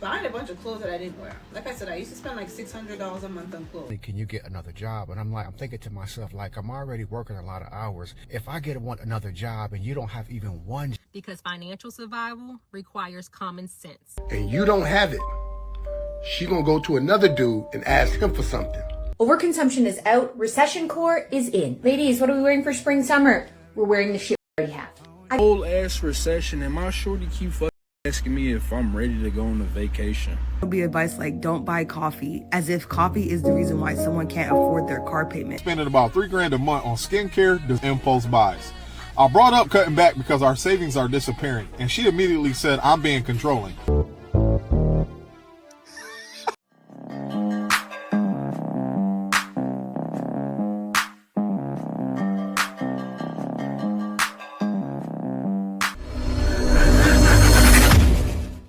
buying a bunch of clothes that I didn't wear. Like I said, I used to spend like $600 a month on clothes. Can you get another job? And I'm thinking to myself, like, I'm already working a lot of hours. If I want another job and you don't have even one, because financial survival requires common sense. And you don't have it, she gonna go to another dude and ask him for something. Overconsumption is out. Recession core is in. Ladies, what are we wearing for spring, summer? We're wearing the shit we already have. Old ass recession, and my shorty keep fucking asking me if I'm ready to go on a vacation. It'll be advice like, don't buy coffee, as if coffee is the reason why someone can't afford their car payment. Spending about $3 grand a month on skincare, impulse buys. I brought up cutting back because our savings are disappearing, and she immediately said I'm being controlling.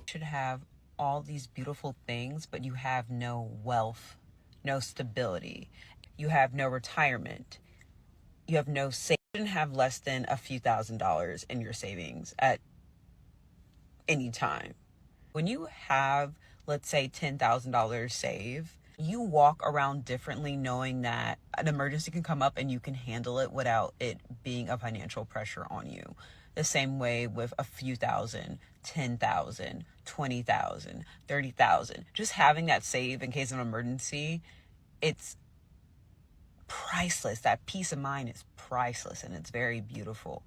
Should have all these beautiful things, but you have no wealth, no stability. You have no retirement. You have no savings. You shouldn't have less than a few $1,000s in your savings at any time. When you have, let's say, $10,000 saved, you walk around differently knowing that an emergency can come up and you can handle it without it being a financial pressure on you. The same way with a few thousand, 10,000, 20,000, 30,000. Just having that saved in case of an emergency, it's priceless. That peace of mind is priceless, and it's very beautiful.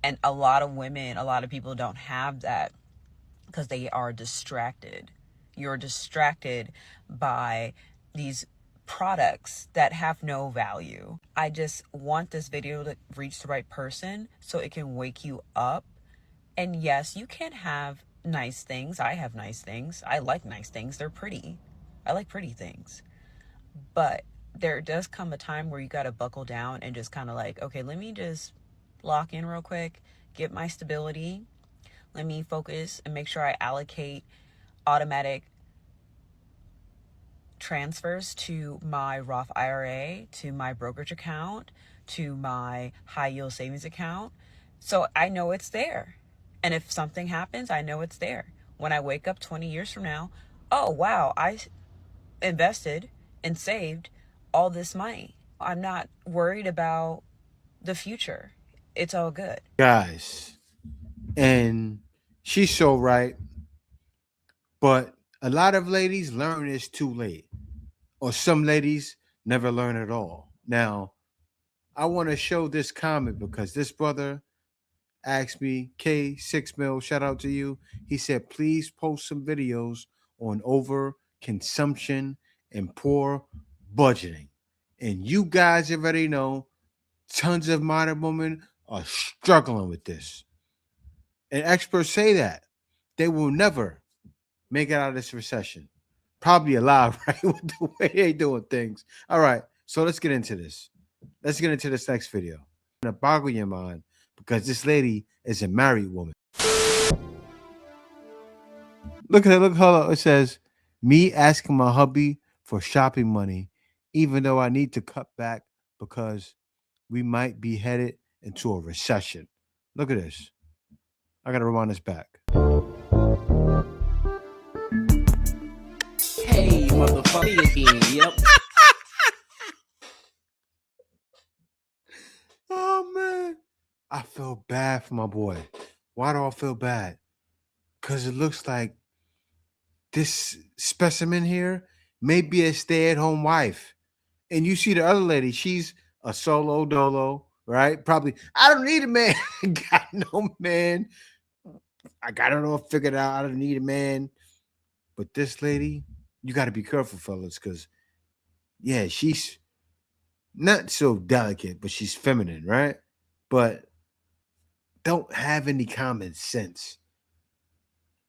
And a lot of women, a lot of people don't have that because they are distracted. You're distracted by these products that have no value. I just want this video to reach the right person so it can wake you up. And yes, you can have nice things. I have nice things. I like nice things. They're pretty. I like pretty things. But there does come a time where you got to buckle down and just kind of like, okay, let me just lock in real quick, get my stability. Let me focus and make sure I allocate automatic transfers to my Roth IRA, to my brokerage account, to my high yield savings account. So I know it's there. And if something happens, I know it's there. When I wake up 20 years from now, oh, wow, I invested and saved all this money. I'm not worried about the future. It's all good. Guys, and she's so right. But a lot of ladies learn this too late. Or some ladies never learn at all. Now, I want to show this comment because this brother asked me, K6 Mil, shout out to you. He said, please post some videos on overconsumption and poor budgeting. And you guys already know tons of modern women are struggling with this. And experts say that they will never make it out of this recession. Probably alive, right? With the way they doing things. All right, so let's get into this. Let's get into this next video. I'm gonna boggle your mind because this lady is a married woman. Look at it. Look, hold on. It says, me asking my hubby for shopping money, even though I need to cut back because we might be headed into a recession. Look at this. I got to rewind this back. Hey, motherfucker again. Yep. Oh, man. I feel bad for my boy. Why do I feel bad? Because it looks like this specimen here may be a stay-at-home wife. And you see the other lady, she's a solo dolo, right? Probably, I don't need a man. Got no man. I got it all figured out. I don't need a man. But this lady, you got to be careful, fellas, because, yeah, she's not so delicate, but she's feminine, right? But don't have any common sense.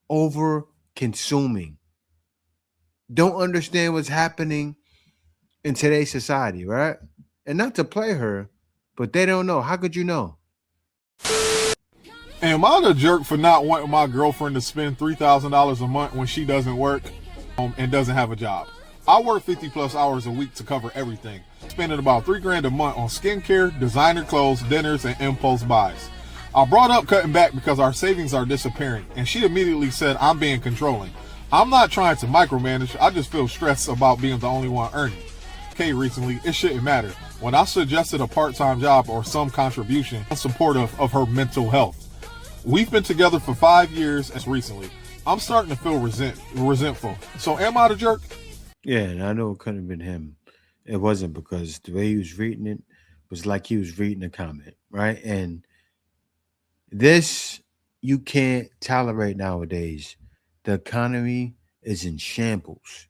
Over consuming. Don't understand what's happening in today's society, right? And not to play her, but they don't know. How could you know? Am I the jerk for not wanting my girlfriend to spend $3,000 a month when she doesn't work and doesn't have a job? I work 50 plus hours a week to cover everything, spending about $3 grand a month on skincare, designer clothes, dinners, and impulse buys. I brought up cutting back because our savings are disappearing, and she immediately said I'm being controlling. I'm not trying to micromanage. I just feel stressed about being the only one earning. Kay recently, it shouldn't matter. When I suggested a part-time job or some contribution in support of her mental health. We've been together for 5 years as recently. I'm starting to feel resentful. So am I the jerk? Yeah, and I know it couldn't have been him. It wasn't, because the way he was reading it was like he was reading a comment, right? And this you can't tolerate nowadays. The economy is in shambles.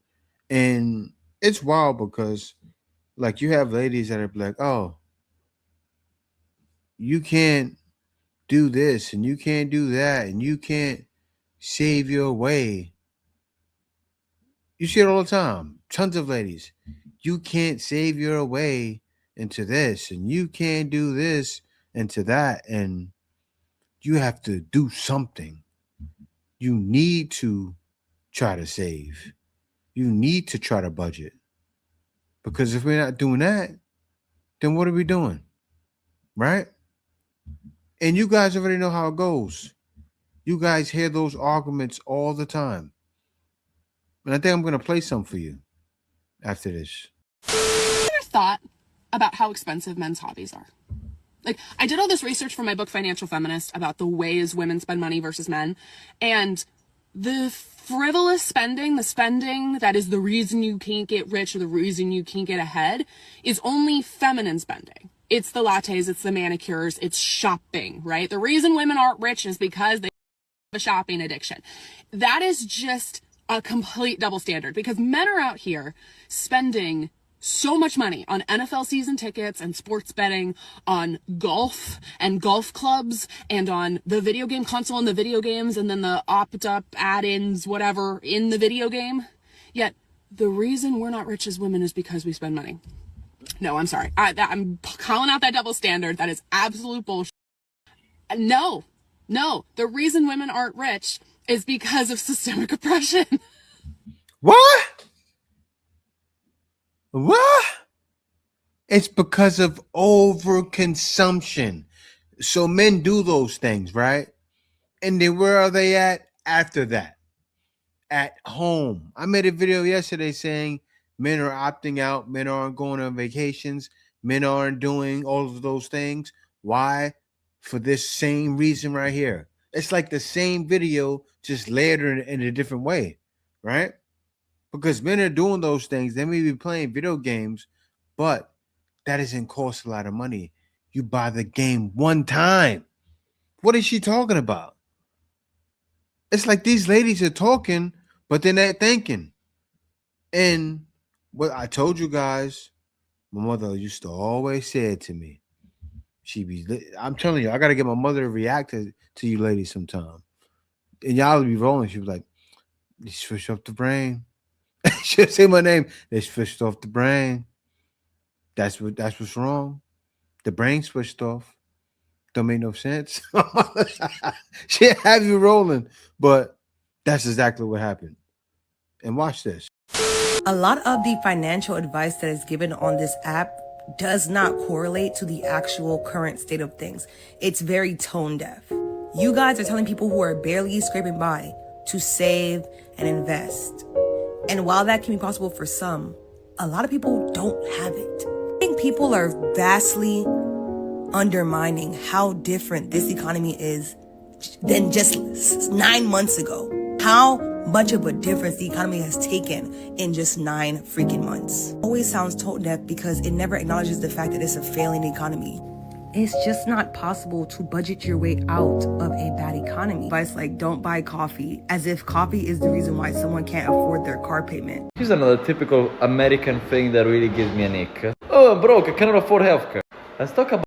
And it's wild because, like, you have ladies that are like, oh, you can't do this and you can't do that and you can't save your way. You see it all the time. Tons of ladies. You can't save your way into this and you can't do this into that. And you have to do something. You need to try to save. You need to try to budget. Because if we're not doing that, then what are we doing? Right? And you guys already know how it goes. You guys hear those arguments all the time. And I think I'm going to play some for you after this. Ever thought about how expensive men's hobbies are? Like, I did all this research for my book, Financial Feminist, about the ways women spend money versus men. And the frivolous spending, the spending that is the reason you can't get rich or the reason you can't get ahead, is only feminine spending. It's the lattes, it's the manicures, it's shopping, right? The reason women aren't rich is because they have a shopping addiction. That is just a complete double standard, because men are out here spending so much money on NFL season tickets and sports betting, on golf and golf clubs, and on the video game console and the video games, and then the opt-up add-ins, whatever, in the video game. Yet, the reason we're not rich as women is because we spend money. No, I'm sorry. I'm calling out that double standard. That is absolute bullshit. No. The reason women aren't rich is because of systemic oppression. What? It's because of overconsumption. So men do those things, right? And then where are they at after that? At home. I made a video yesterday saying men are opting out. Men aren't going on vacations. Men aren't doing all of those things. Why? For this same reason right here. It's like the same video, just layered in a different way, right? Because men are doing those things. They may be playing video games, but that doesn't cost a lot of money. You buy the game one time. What is she talking about? It's like these ladies are talking, but they're not thinking. And what I told you guys, my mother used to always say it to me. I'm telling you, I got to get my mother to react to you ladies sometime. And y'all be rolling. She was like, they switched off the brain. She'll say my name. They switched off the brain. That's what's wrong. The brain switched off. Don't make no sense. She have you rolling, but that's exactly what happened. And watch this. A lot of the financial advice that is given on this app does not correlate to the actual current state of things. It's very tone deaf. You guys are telling people who are barely scraping by to save and invest. And while that can be possible for some, a lot of people don't have it. I think people are vastly undermining how different this economy is than just 9 months ago. How much of a difference the economy has taken in just 9 freaking months. Always sounds tone deaf because it never acknowledges the fact that it's a failing economy. It's just not possible to budget your way out of a bad economy. Advice like don't buy coffee, as if coffee is the reason why someone can't afford their car payment. Here's another typical American thing that really gives me an ick. Oh, I'm broke, I cannot afford healthcare. Let's talk about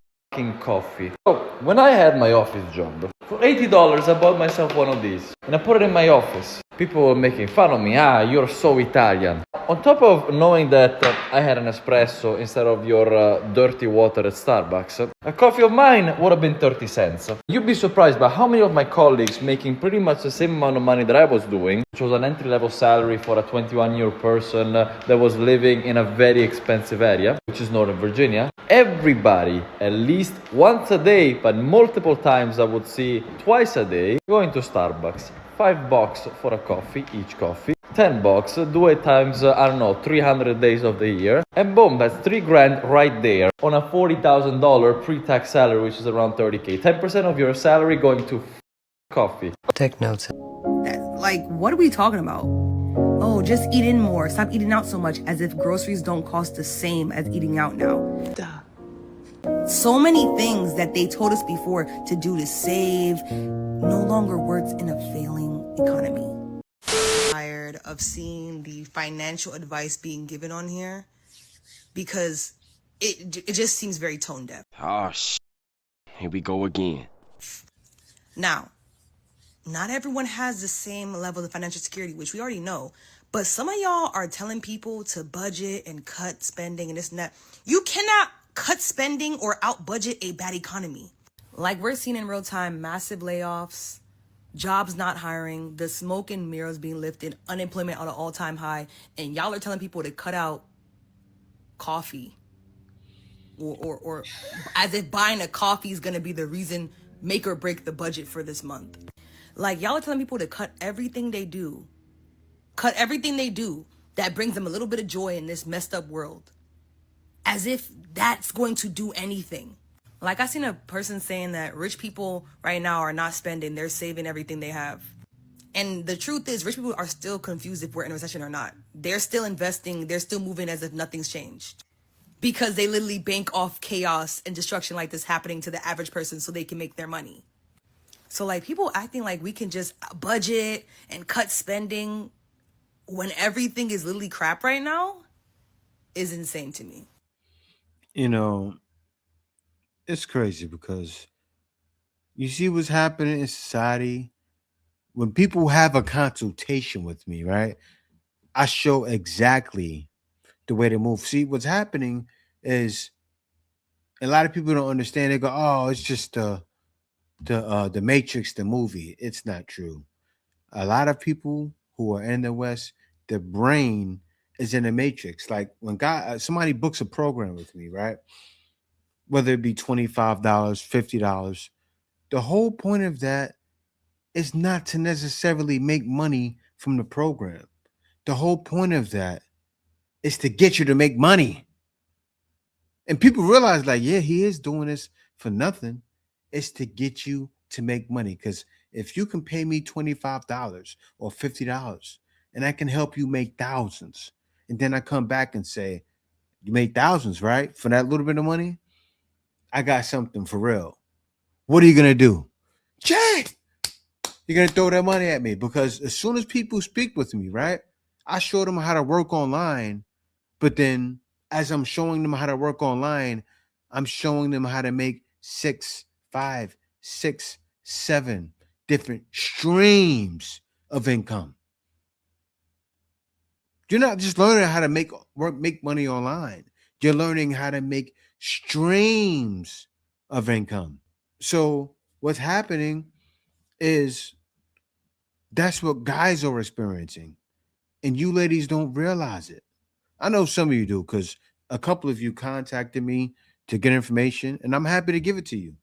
coffee. So, when I had my office job, for $80 I bought myself one of these and I put it in my office. People were making fun of me. You're so Italian. On top of knowing that I had an espresso instead of your dirty water at Starbucks, a coffee of mine would have been 30 cents. You'd be surprised by how many of my colleagues making pretty much the same amount of money that I was doing, which was an entry-level salary for a 21-year person that was living in a very expensive area, which is Northern Virginia. Everybody, at least once a day, but multiple times I would see twice a day, going to Starbucks. $5 for a coffee, each coffee. $10, do it times, I don't know, 300 days of the year. And boom, that's 3 grand right there on a $40,000 pre-tax salary, which is around 30K. 10% of your salary going to coffee. Take notes. Like, what are we talking about? Oh, just eat in more. Stop eating out so much, as if groceries don't cost the same as eating out now. Duh. So many things that they told us before to do to save no longer works in a failing economy. Tired of seeing the financial advice being given on here because it just seems very tone deaf. Oh, here we go again. Now, not everyone has the same level of financial security, which we already know, but some of y'all are telling people to budget and cut spending and this and that. You cannot cut spending or out budget a bad economy. Like we're seeing in real time, massive layoffs, jobs not hiring, the smoke and mirrors being lifted, unemployment at an all-time high, and y'all are telling people to cut out coffee or as if buying a coffee is going to be the reason make or break the budget for this month. Like y'all are telling people to cut everything they do that brings them a little bit of joy in this messed up world, as if that's going to do anything. Like I seen a person saying that rich people right now are not spending, they're saving everything they have. And the truth is, rich people are still confused if we're in a recession or not. They're still investing, they're still moving as if nothing's changed. Because they literally bank off chaos and destruction like this happening to the average person so they can make their money. So like people acting like we can just budget and cut spending when everything is literally crap right now is insane to me. You know, it's crazy because you see what's happening in society. When people have a consultation with me, right, I show exactly the way to move. See, what's happening is a lot of people don't understand. They go, oh, it's just the Matrix, the movie. It's not true. A lot of people who are in the West, their brain is in the Matrix. Like when somebody books a program with me, right? Whether it be $25, $50, the whole point of that is not to necessarily make money from the program. The whole point of that is to get you to make money. And people realize like, yeah, he is doing this for nothing. It's to get you to make money. Because if you can pay me $25 or $50 and I can help you make thousands, and then I come back and say, you made thousands, right? For that little bit of money, I got something for real. What are you going to do? Jay, you're going to throw that money at me, because as soon as people speak with me, right, I show them how to work online. But then as I'm showing them how to work online, I'm showing them how to make 6, 5, 6, 7 different streams of income. You're not just learning how to make money online. You're learning how to make streams of income. So what's happening is that's what guys are experiencing. And you ladies don't realize it. I know some of you do, because a couple of you contacted me to get information, and I'm happy to give it to you.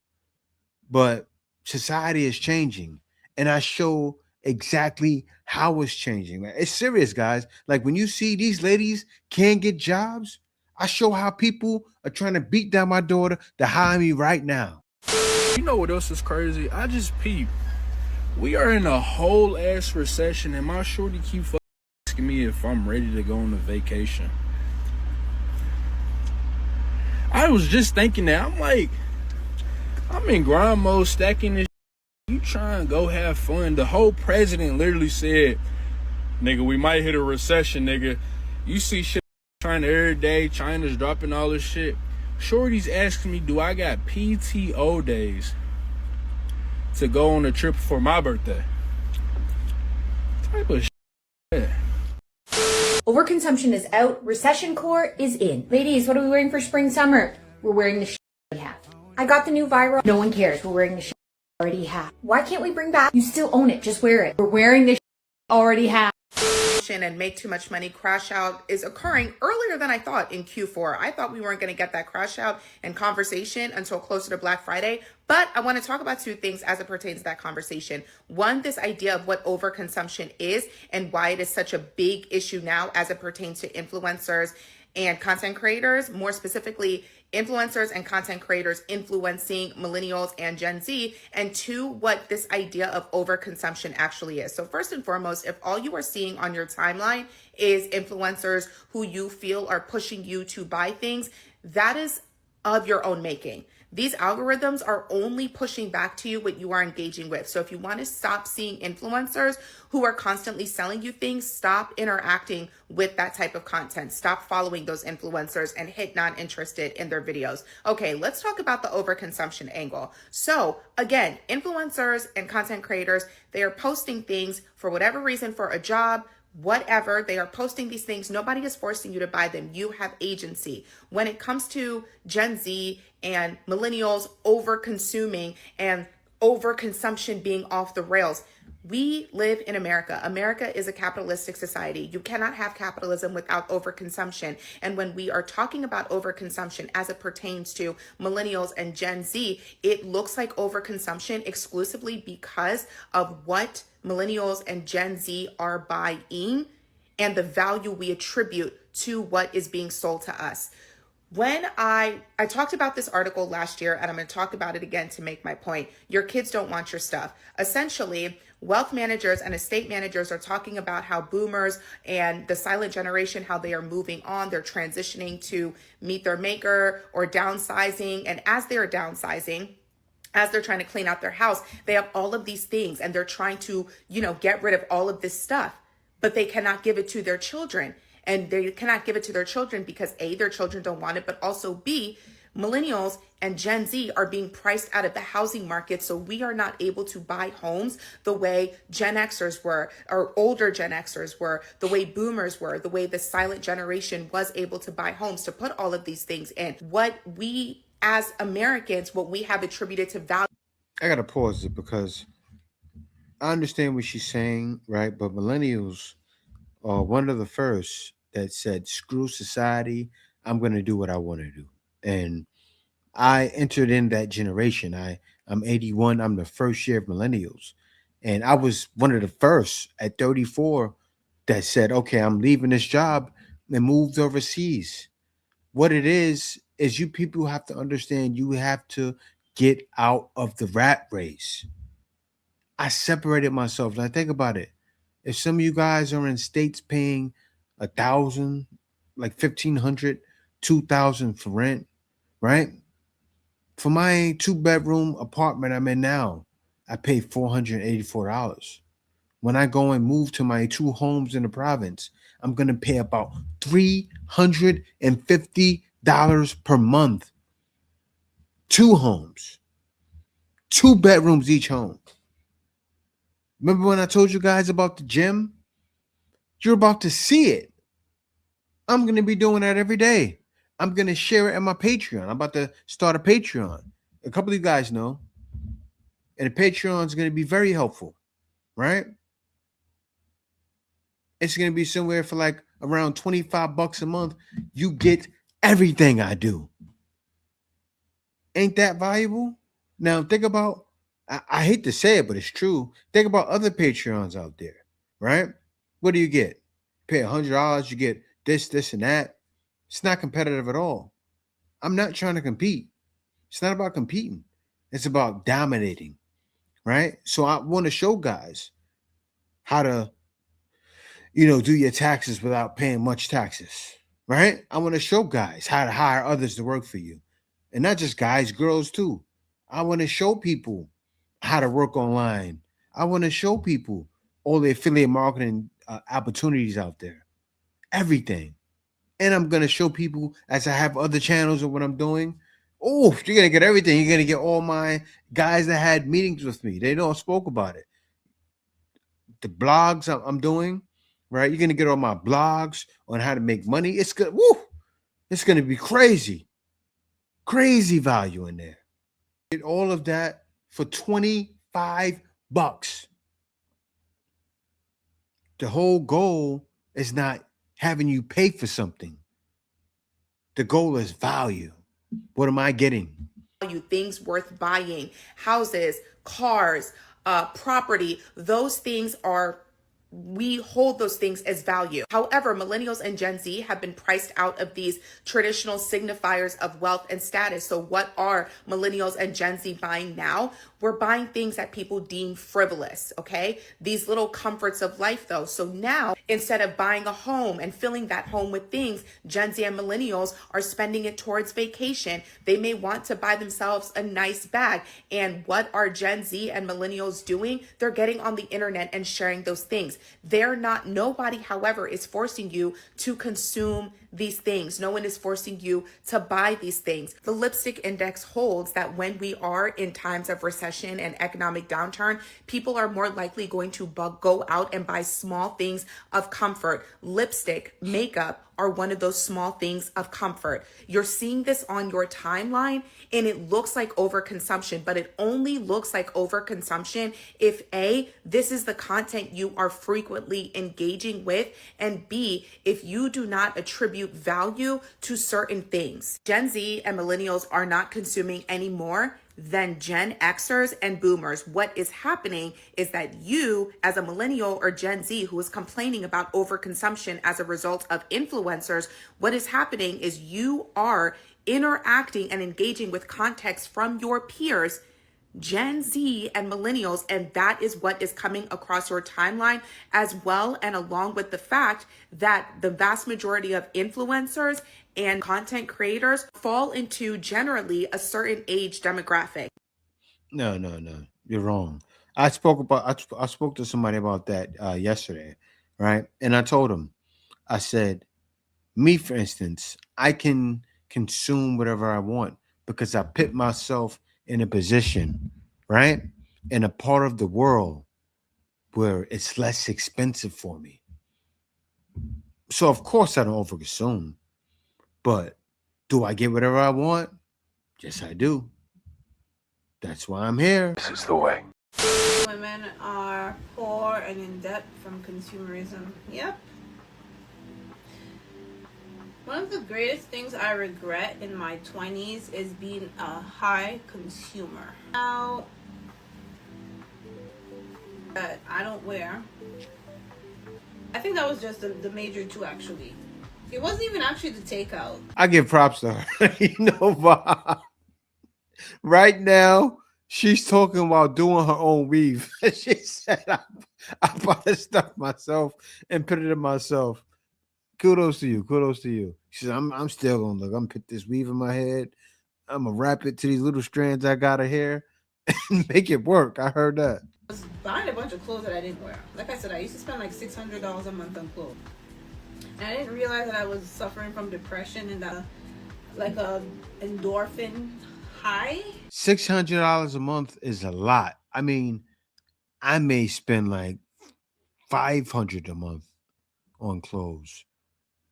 But society is changing, and I show exactly how it's changing. Man, it's serious, guys. Like when you see these ladies can't get jobs, I show how people are trying to beat down my daughter to hire me right now. You know what else is crazy? I just peeped. We are in a whole ass recession, and my shorty keep asking me if I'm ready to go on a vacation. I was just thinking that. I'm like, I'm in grind mode stacking this. You trying to go have fun. The whole president literally said, nigga, we might hit a recession, nigga. You see shit China every day. China's dropping all this shit. Shorty's asking me, do I got PTO days to go on a trip for my birthday? What type of shit? Overconsumption is out. Recession core is in. Ladies, what are we wearing for spring summer? We're wearing the shit we have. I got the new viral. No one cares. We're wearing the shit already have. Why can't we bring back? You still own it. Just wear it. We're wearing the shit already have. and make too much money crash out is occurring earlier than I thought in Q4. I thought we weren't going to get that crash out and conversation until closer to Black Friday. But I want to talk about two things as it pertains to that conversation. One, this idea of what overconsumption is and why it is such a big issue now as it pertains to influencers and content creators, more specifically influencers and content creators influencing millennials and Gen Z, and two, what this idea of overconsumption actually is. So first and foremost, if all you are seeing on your timeline is influencers who you feel are pushing you to buy things, that is of your own making. These algorithms are only pushing back to you what you are engaging with. So if you want to stop seeing influencers who are constantly selling you things, stop interacting with that type of content. Stop following those influencers and hit not interested in their videos. Okay, let's talk about the overconsumption angle. So again, influencers and content creators, they are posting things for whatever reason, for a job, whatever. They are posting these things. Nobody is forcing you to buy them. You have agency. When it comes to Gen Z and millennials over consuming and overconsumption being off the rails, we live in America. America is a capitalistic society. You cannot have capitalism without overconsumption. And when we are talking about overconsumption as it pertains to millennials and Gen Z, it looks like overconsumption exclusively because of what millennials and Gen Z are buying and the value we attribute to what is being sold to us. When I talked about this article last year, and I'm going to talk about it again to make my point. Your kids don't want your stuff. Essentially, wealth managers and estate managers are talking about how boomers and the silent generation, how they are moving on. They're transitioning to meet their maker or downsizing. And as they are downsizing, as they're trying to clean out their house, they have all of these things and they're trying to, get rid of all of this stuff, but they cannot give it to their children. And they cannot give it to their children because A, their children don't want it, but also B, millennials and Gen Z are being priced out of the housing market. So we are not able to buy homes the way Gen Xers were, or older Gen Xers were, the way boomers were, the way the silent generation was able to buy homes, to put all of these things in. What we as Americans, what we have attributed to value. I gotta pause it because I understand what she's saying, right? But millennials are one of the first that said, screw society, I'm gonna do what I want to do. And I entered in that generation. I'm 81, I'm the first year of millennials. And I was one of the first at 34 that said, okay, I'm leaving this job and moved overseas. What it is you people have to understand, you have to get out of the rat race. I separated myself. Now think about it. If some of you guys are in states paying $1,000, like $1,500, $2,000 for rent, right? For my 2-bedroom apartment I'm in now, I pay $484. When I go and move to my 2 homes in the province, I'm going to pay about $350 per month. 2 homes, 2 bedrooms each home. Remember when I told you guys about the gym? You're about to see it. I'm going to be doing that every day. I'm going to share it on my Patreon. I'm about to start a Patreon. A couple of you guys know. And the Patreon is going to be very helpful, right? It's going to be somewhere for like around $25 a month. You get everything I do. Ain't that valuable? Now think about, I hate to say it, but it's true. Think about other Patreons out there, right? What do you get? Pay $100, you get this, and that. It's not competitive at all. I'm not trying to compete. It's not about competing. It's about dominating, right? So I want to show guys how to, do your taxes without paying much taxes, right? I want to show guys how to hire others to work for you. And not just guys, girls too. I want to show people how to work online. I want to show people all the affiliate marketing opportunities out there. Everything. And I'm going to show people as I have other channels of what I'm doing. Oh, you're going to get everything. You're going to get all my guys that had meetings with me. They know I spoke about it. The blogs I'm doing, right? You're going to get all my blogs on how to make money. It's good. Woo! It's going to be crazy. Crazy value in there. Get all of that for $25. The whole goal is not having you pay for something. The goal is value. What am I getting? Things worth buying, houses, cars, property, those things are, we hold those things as value. However, millennials and Gen Z have been priced out of these traditional signifiers of wealth and status. So what are millennials and Gen Z buying now? We're buying things that people deem frivolous, okay? These little comforts of life though. So now, instead of buying a home and filling that home with things, Gen Z and millennials are spending it towards vacation. They may want to buy themselves a nice bag. And what are Gen Z and millennials doing? They're getting on the internet and sharing those things. Nobody, however, is forcing you to consume these things. No one is forcing you to buy these things. The lipstick index holds that when we are in times of recession and economic downturn, people are more likely going to go out and buy small things of comfort. Lipstick, makeup are one of those small things of comfort. You're seeing this on your timeline and it looks like overconsumption, but it only looks like overconsumption if A, this is the content you are frequently engaging with, and B, if you do not attribute value to certain things. Gen Z and millennials are not consuming any more than Gen Xers and boomers. What is happening is that you, as a millennial or Gen Z who is complaining about overconsumption as a result of influencers, what is happening is you are interacting and engaging with context from your peers, Gen Z and millennials, and that is what is coming across your timeline as well, and along with the fact that the vast majority of influencers and content creators fall into generally a certain age demographic. No. You're wrong. I spoke to somebody about that yesterday, right? And I told him, I said, me, for instance, I can consume whatever I want because I put myself in a position, right? In a part of the world where it's less expensive for me. So of course I don't overconsume. But do I get whatever I want? Yes, I do. That's why I'm here. This is the way. Women are poor and in debt from consumerism. Yep. One of the greatest things I regret in my 20s is being a high consumer. Now, that I don't wear. I think that was just the major two, actually. It wasn't even actually the takeout. I give props to her. You know why? Right now, she's talking about doing her own weave. She said, I bought this stuff myself and put it in myself. Kudos to you. Kudos to you. She said, I'm still gonna look. I'm gonna put this weave in my head. I'm gonna wrap it to these little strands I got of hair and make it work. I heard that. I was buying a bunch of clothes that I didn't wear. Like I said, I used to spend like $600 a month on clothes. And I didn't realize that I was suffering from depression and like a endorphin high. $600 a month is a lot. I mean, I may spend like $500 a month on clothes,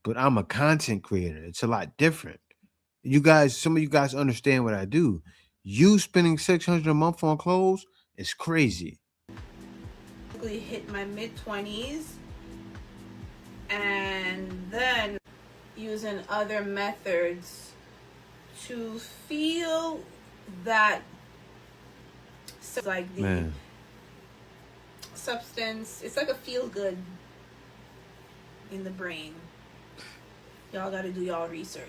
but I'm a content creator. It's a lot different. You guys, some of you guys understand what I do. You spending $600 a month on clothes is crazy. Hit my mid-20s and then using other methods to feel that like the substance, it's like a feel good in the brain. Y'all gotta do y'all research.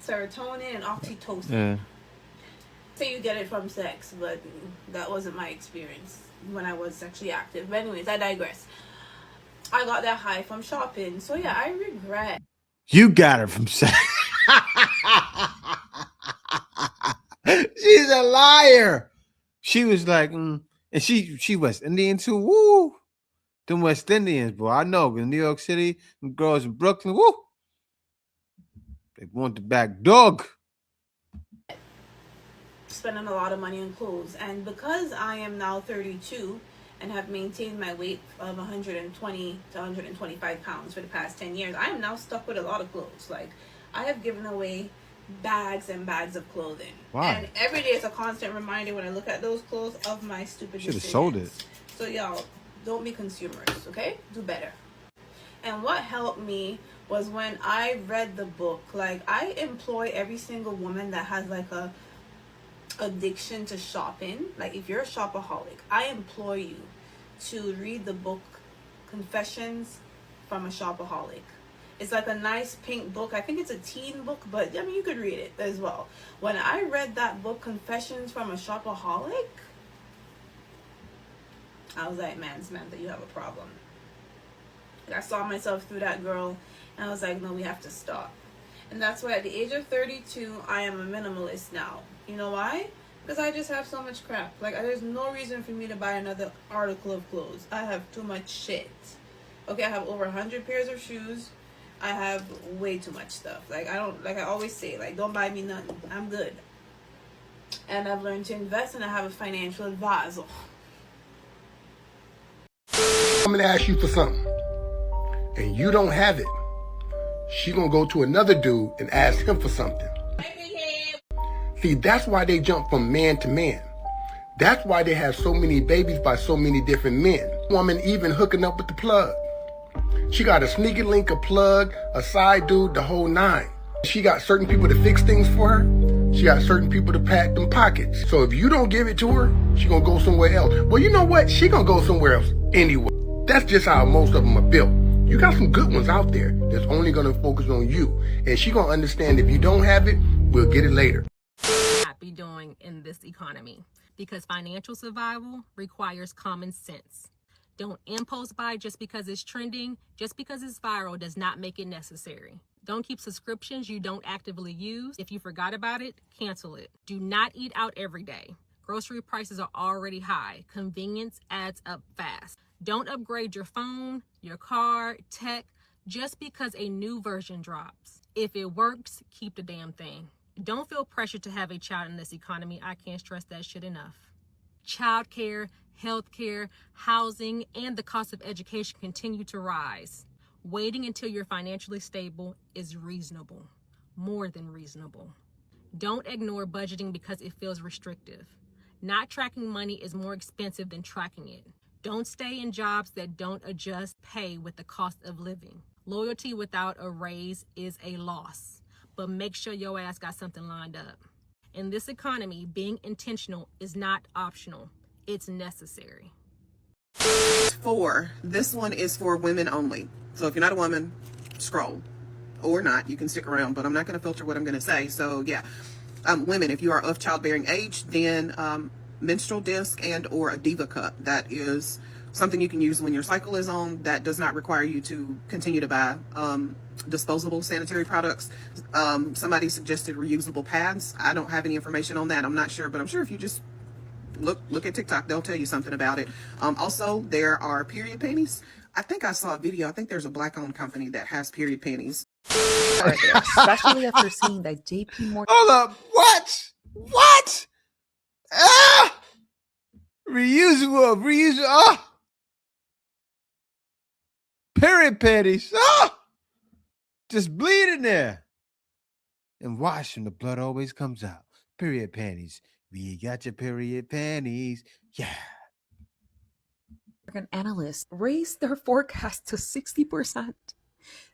Serotonin and oxytocin. Say you get it from sex, but that wasn't my experience when I was sexually active. But anyways, I digress. I got that high from shopping. So yeah, I regret. You got it from sex. She's a liar. She was like, and she West Indian too. Woo. Them West Indians, boy. I know. In New York City, them girls in Brooklyn, woo. They want the back dog. Spending a lot of money on clothes, and because I am now 32 and have maintained my weight of 120 to 125 pounds for the past 10 years, I am now stuck with a lot of clothes. Like, I have given away bags and bags of clothing. Wow. And every day it's a constant reminder when I look at those clothes of my stupid Should have decisions. sold it. So y'all, Don't be consumers, okay? Do better. And what helped me was when I read the book. Like, I employ every single woman that has like a addiction to shopping. Like, if you're a shopaholic, I implore you to read the book Confessions from a Shopaholic. It's like a nice pink book. I think it's a teen book, but I mean, you could read it as well. When I read that book, Confessions from a Shopaholic, I was like, man, Samantha, you have a problem. I saw myself through that girl, and I was like, no, we have to stop. And that's why at the age of 32, I am a minimalist now. You know why? Because I just have so much crap. Like, there's no reason for me to buy another article of clothes. I have too much shit. Okay, I have over 100 pairs of shoes. I have way too much stuff. Like, I always say, like, don't buy me nothing. I'm good. And I've learned to invest, and I have a financial advisor. I'm gonna ask you for something, and you don't have it. She gonna go to another dude and ask him for something. See, that's why they jump from man to man. That's why they have so many babies by so many different men. Woman even hooking up with the plug. She got a sneaky link, a plug, a side dude, the whole nine. She got certain people to fix things for her. She got certain people to pack them pockets. So if you don't give it to her, she gonna go somewhere else. Well, you know what? She gonna go somewhere else anyway. That's just how most of them are built. You got some good ones out there that's only gonna focus on you. And she gonna understand if you don't have it, we'll get it later. Not be doing in this economy, because financial survival requires common sense. Don't impulse buy just because it's trending. Just because it's viral does not make it necessary. Don't keep subscriptions you don't actively use. If you forgot about it, cancel it. Do not eat out every day. Grocery prices are already high. Convenience adds up fast. Don't upgrade your phone, your car, tech, just because a new version drops. If it works, keep the damn thing. Don't feel pressure to have a child in this economy. I can't stress that shit enough. Childcare, healthcare, housing, and the cost of education continue to rise. Waiting until you're financially stable is reasonable, more than reasonable. Don't ignore budgeting because it feels restrictive. Not tracking money is more expensive than tracking it. Don't stay in jobs that don't adjust pay with the cost of living. Loyalty without a raise is a loss, but make sure your ass got something lined up. In this economy, being intentional is not optional. It's necessary. This one is for women only. So if you're not a woman, scroll. Or not, you can stick around, but I'm not going to filter what I'm going to say. So yeah, women, if you are of childbearing age, then menstrual disc and or a diva cup. That is something you can use when your cycle is on. That does not require you to continue to buy disposable sanitary products. Somebody suggested reusable pads. I don't have any information on that. I'm not sure, but I'm sure if you just look at TikTok, they'll tell you something about it. Also, there are period panties. I think I saw a video. I think there's a black-owned company that has period panties. Especially after seeing that JP Morgan. Hold up. What? Ah! Reusable. Ah! Period panties. Ah! Just bleed in there. And wash and the blood always comes out. Period panties. We got your period panties. Yeah. Analysts raised their forecast to 60%.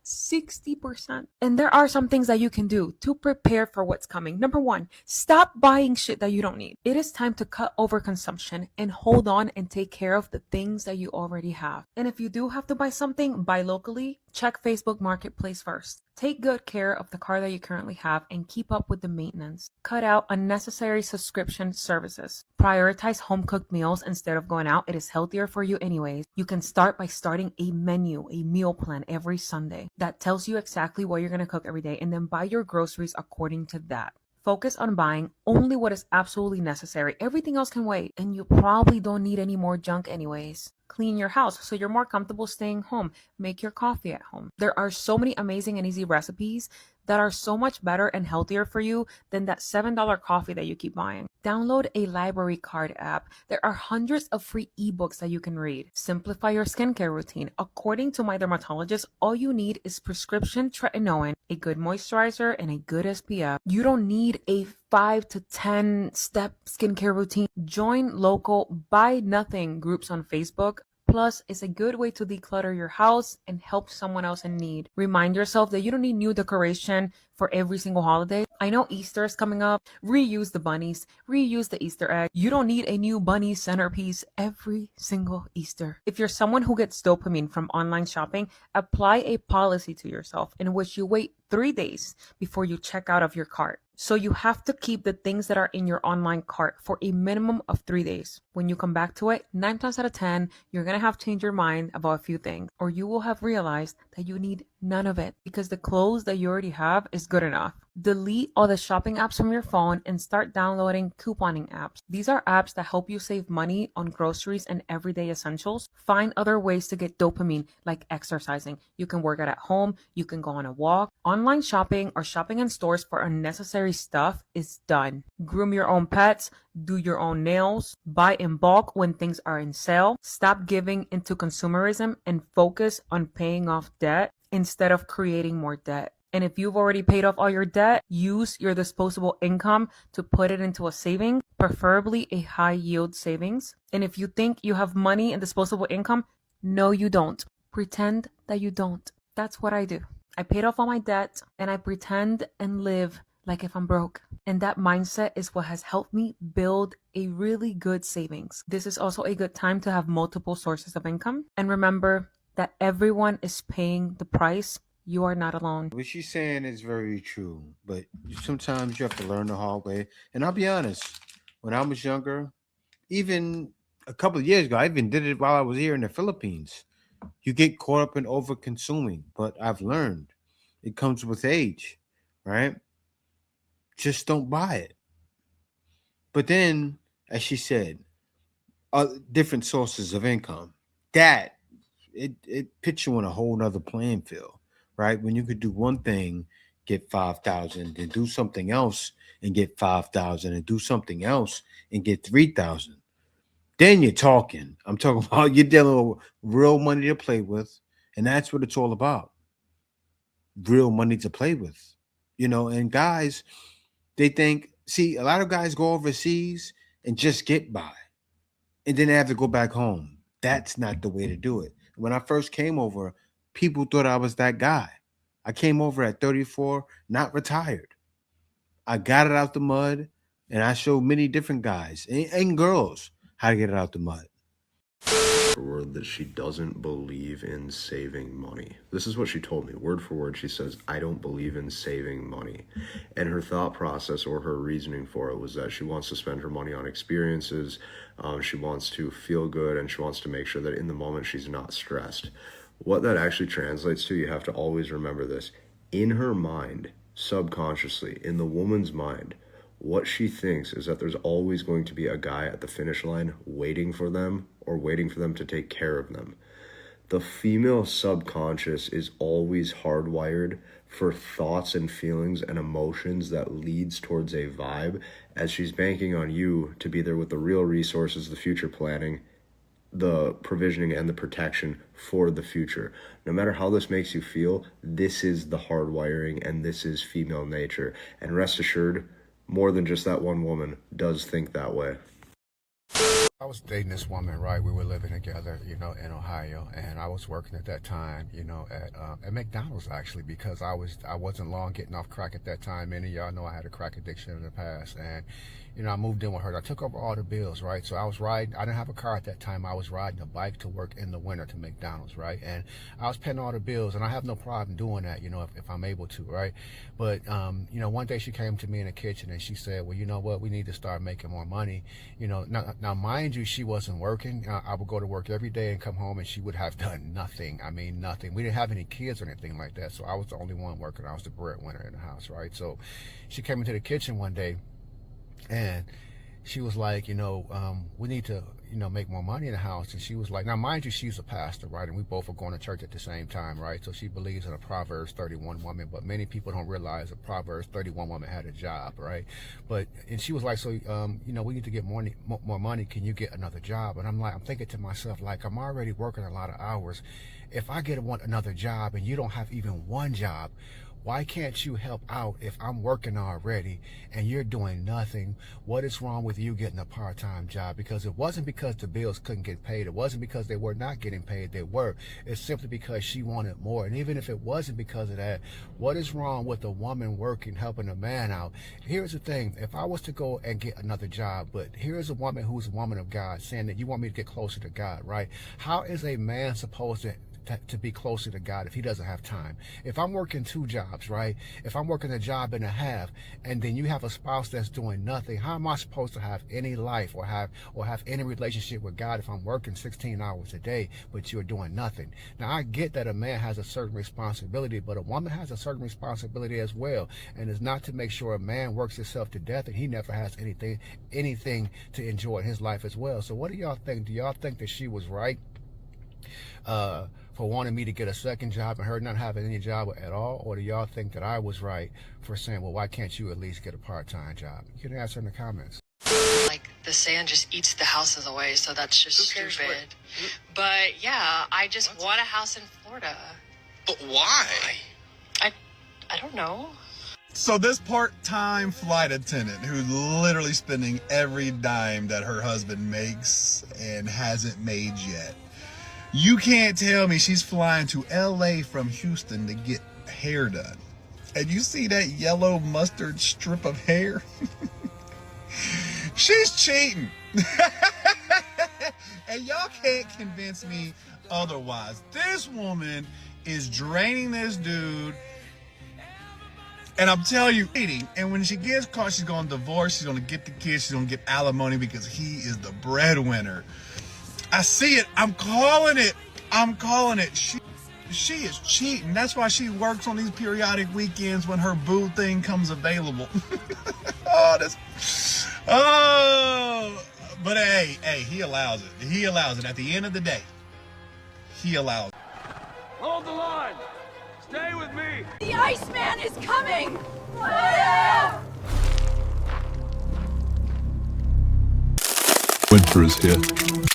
60%. And there are some things that you can do to prepare for what's coming. Number one, stop buying shit that you don't need. It is time to cut overconsumption and hold on and take care of the things that you already have. And if you do have to buy something, buy locally. Check Facebook Marketplace first. Take good care of the car that you currently have and keep up with the maintenance. Cut out unnecessary subscription services. Prioritize home-cooked meals instead of going out. It is healthier for you anyways. You can start by starting a menu, a meal plan every Sunday that tells you exactly what you're going to cook every day, and then buy your groceries according to that. Focus on buying only what is absolutely necessary. Everything else can wait, and you probably don't need any more junk anyways. Clean your house so you're more comfortable staying home. Make your coffee at home. There are so many amazing and easy recipes that are so much better and healthier for you than that $7 coffee that you keep buying. Download a library card app. There are hundreds of free ebooks that you can read. Simplify your skincare routine. According to my dermatologist, all you need is prescription tretinoin, a good moisturizer, and a good SPF. You don't need a 5 to 10 step skincare routine. Join local buy nothing groups on Facebook. Plus, it's a good way to declutter your house and help someone else in need. Remind yourself that you don't need new decoration for every single holiday. I know Easter is coming up. Reuse the bunnies, reuse the Easter egg. You don't need a new bunny centerpiece every single Easter. If you're someone who gets dopamine from online shopping, apply a policy to yourself in which you wait 3 days before you check out of your cart. So you have to keep the things that are in your online cart for a minimum of 3 days. When you come back to it, 9 times out of 10, you're going to have changed your mind about a few things, or you will have realized that you need none of it because the clothes that you already have is good enough. Delete all the shopping apps from your phone and start downloading couponing apps. These are apps that help you save money on groceries and everyday essentials. Find other ways to get dopamine, like exercising. You can work out at home, you can go on a walk. Online shopping or shopping in stores for unnecessary stuff is done. Groom your own pets, do your own nails, buy in bulk when things are in sale. Stop giving into consumerism and focus on paying off debt instead of creating more debt. And if you've already paid off all your debt, use your disposable income to put it into a saving, preferably a high yield savings. And if you think you have money and disposable income, no, you don't. Pretend that you don't. That's what I do. I paid off all my debt and I pretend and live like if I'm broke. And that mindset is what has helped me build a really good savings. This is also a good time to have multiple sources of income. And remember that everyone is paying the price. You are not alone. What she's saying is very true, but sometimes you have to learn the hard way. And I'll be honest, when I was younger, even a couple of years ago, I even did it while I was here in the Philippines. You get caught up in over consuming, but I've learned it comes with age, right? Just don't buy it. But then, as she said, different sources of income. That it puts you on a whole nother playing field. Right? When you could do one thing, get 5,000, and do something else and get 5,000, and do something else and get 3,000. Then you're talking. I'm talking about you're dealing with real money to play with. And that's what it's all about. Real money to play with. You know, and guys, they think, see, a lot of guys go overseas and just get by. And then they have to go back home. That's not the way to do it. When I first came over, people thought I was that guy. I came over at 34, not retired. I got it out the mud, and I showed many different guys and girls how to get it out the mud. Word that she doesn't believe in saving money. This is what she told me, word for word. She says, I don't believe in saving money. And her thought process or her reasoning for it was that she wants to spend her money on experiences. She wants to feel good, and she wants to make sure that in the moment she's not stressed. What that actually translates to, you have to always remember this. In her mind, subconsciously, in the woman's mind, what she thinks is that there's always going to be a guy at the finish line waiting for them or waiting for them to take care of them. The female subconscious is always hardwired for thoughts and feelings and emotions that leads towards a vibe, as she's banking on you to be there with the real resources, the future planning, the provisioning and the protection for the future. No matter how this makes you feel, this is the hardwiring and this is female nature. And rest assured, more than just that one woman does think that way. I was dating this woman, right? We were living together, you know, in Ohio, and I was working at that time, you know, at McDonald's actually, because I wasn't long getting off crack at that time. Many of y'all know I had a crack addiction in the past, and you know, I moved in with her. I took over all the bills, right? So I was riding. I didn't have a car at that time. I was riding a bike to work in the winter to McDonald's, right? And I was paying all the bills, and I have no problem doing that, you know, if I'm able to, right? But you know, one day she came to me in the kitchen and she said, "Well, you know what? We need to start making more money." You know, now mind you, she wasn't working. I would go to work every day and come home, and she would have done nothing. I mean, nothing. We didn't have any kids or anything like that, so I was the only one working. I was the breadwinner in the house, right? So she came into the kitchen one day, and she was like, you know, we need to, you know, make more money in the house. And she was like, now mind you, she's a pastor, right? And we both are going to church at the same time, right? So she believes in a Proverbs 31 woman, but many people don't realize a Proverbs 31 woman had a job, right? And she was like, so, you know, we need to get more money. Can you get another job? And I'm thinking to myself, like, I'm already working a lot of hours. If I get another job and you don't have even one job, Why can't you help out if I'm working already and you're doing nothing? What is wrong with you getting a part-time job? Because it wasn't because the bills couldn't get paid. It wasn't because they were not getting paid. They were. It's simply because she wanted more. And even if it wasn't because of that, what is wrong with a woman working, helping a man out? Here's the thing. If I was to go and get another job, but here's a woman who's a woman of God saying that you want me to get closer to God, right? How is a man supposed to be closer to God if he doesn't have time? If I'm working 2 jobs, right? If I'm working a job and a half, and then you have a spouse that's doing nothing, how am I supposed to have any life or have any relationship with God if I'm working 16 hours a day, but you're doing nothing? Now, I get that a man has a certain responsibility, but a woman has a certain responsibility as well, and it's not to make sure a man works himself to death and he never has anything to enjoy in his life as well. So what do y'all think? Do y'all think that she was right for wanting me to get a second job and her not having any job at all? Or do y'all think that I was right for saying, well, why can't you at least get a part-time job? You can answer in the comments. Like, the sand just eats the houses away, so that's just stupid. But yeah, I just want a house in Florida. But why? I don't know. So this part-time flight attendant who's literally spending every dime that her husband makes and hasn't made yet, you can't tell me she's flying to LA from Houston to get hair done. And you see that yellow mustard strip of hair? She's cheating. And y'all can't convince me otherwise. This woman is draining this dude. And I'm telling you, cheating. And when she gets caught, she's going to divorce. She's going to get the kids. She's going to get alimony because he is the breadwinner. I see it. I'm calling it. She is cheating. That's why she works on these periodic weekends when her boo thing comes available. But hey, he allows it. He allows it. At the end of the day, he allows it. Hold the line. Stay with me. The Iceman is coming. Winter is here.